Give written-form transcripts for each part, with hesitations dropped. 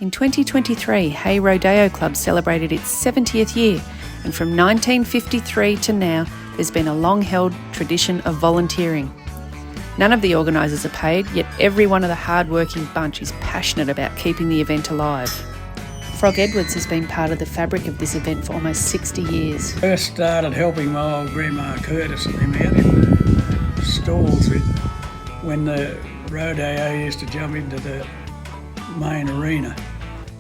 In 2023, Hay Rodeo Club celebrated its 70th year, and from 1953 to now, there's been a long-held tradition of volunteering. None of the organisers are paid, yet every one of the hard-working bunch is passionate about keeping the event alive. Frog Edwards has been part of the fabric of this event for almost 60 years. First started helping my old grandma Curtis and them out in the stalls when the rodeo used to jump into the main arena.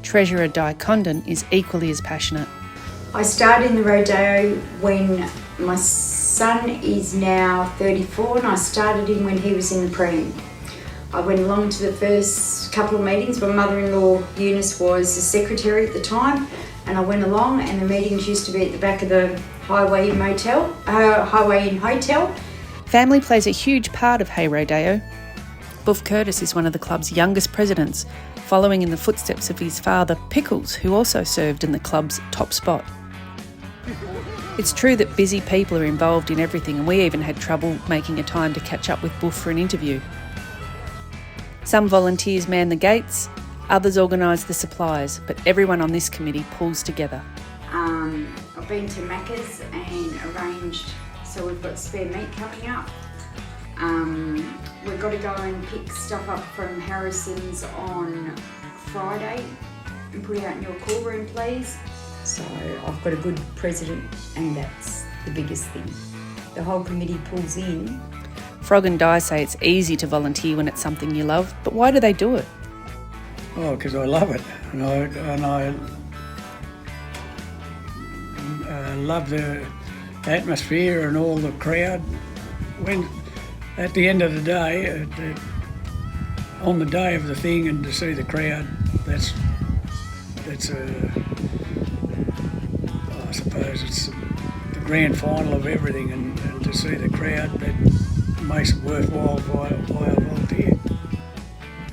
Treasurer Di Condon is equally as passionate. I started in the rodeo when my son is now 34 and I started in when he was in the preem. I went along to the first couple of meetings. My mother-in-law Eunice was the secretary at the time, and I went along, and the meetings used to be at the back of the Highway Inn Hotel. Family plays a huge part of Hay Rodeo. Buff Curtis is one of the club's youngest presidents, following in the footsteps of his father, Pickles, who also served in the club's top spot. It's true that busy people are involved in everything, and we even had trouble making a time to catch up with Buff for an interview. Some volunteers man the gates, others organise the supplies, but everyone on this committee pulls together. I've been to Macca's and arranged, so we've got spare meat coming up. We've got to go and pick stuff up from Harrison's on Friday and put it out in your cool room, please. So I've got a good president, and that's the biggest thing. The whole committee pulls in. Frog and Di say it's easy to volunteer when it's something you love, but why do they do it? Oh, because I love it, and I love the atmosphere and all the crowd. When at the end of the day, on the day of the thing, and to see the crowd, that's I suppose it's the grand final of everything, and to see the crowd, that makes it worthwhile why I volunteer.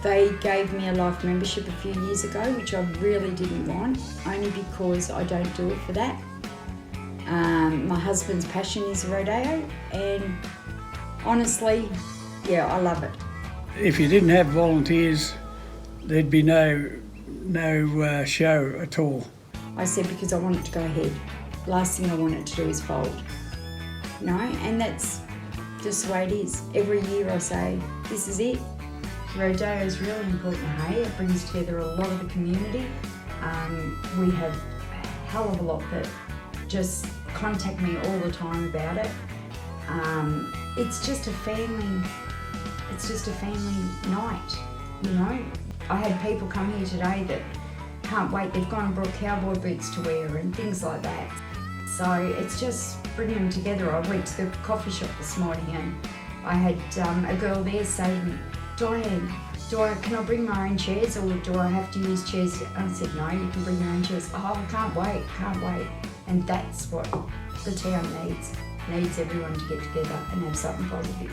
They gave me a life membership a few years ago, which I really didn't want, only because I don't do it for that. My husband's passion is rodeo, and honestly, yeah, I love it. If you didn't have volunteers, there'd be no show at all. I said because I want it to go ahead. Last thing I want it to do is fold. No, and that's just the way it is. Every year I say, this is it. Rodeo is really important, hey? It brings together a lot of the community. We have a hell of a lot that just contact me all the time about it. It's just a family night, you know? I had people come here today that can't wait. They've gone and brought cowboy boots to wear and things like that. So it's just bringing them together. I went to the coffee shop this morning and I had a girl there say to me, Diane, can I bring my own chairs, or do I have to use chairs? And I said, no, you can bring your own chairs. Oh, I can't wait. And that's what the town needs everyone to get together and have something positive.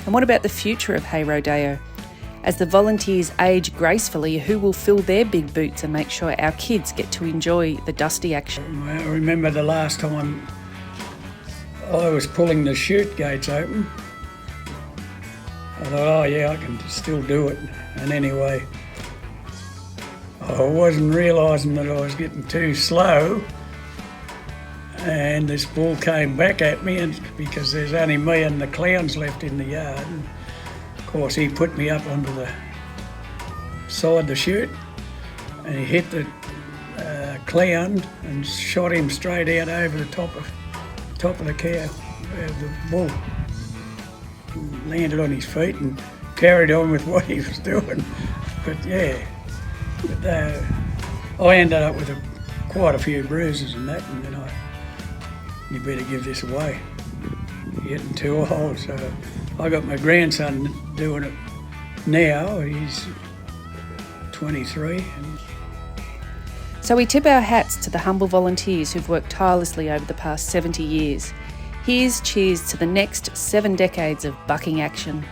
And what about the future of Hay Rodeo? As the volunteers age gracefully, who will fill their big boots and make sure our kids get to enjoy the dusty action? I remember the last time I was pulling the chute gates open. I thought, oh yeah, I can still do it. And anyway, I wasn't realising that I was getting too slow, and this bull came back at me, and because there's only me and the clowns left in the yard. And of course, he put me up onto the side of the chute, and he hit the clown and shot him straight out over the top of the cow, the bull. Landed on his feet and carried on with what he was doing. But yeah, I ended up with quite a few bruises and that, and then you better give this away. You're getting too old. So I got my grandson doing it now. He's 23. So we tip our hats to the humble volunteers who've worked tirelessly over the past 70 years. Here's cheers to the next 7 decades of bucking action.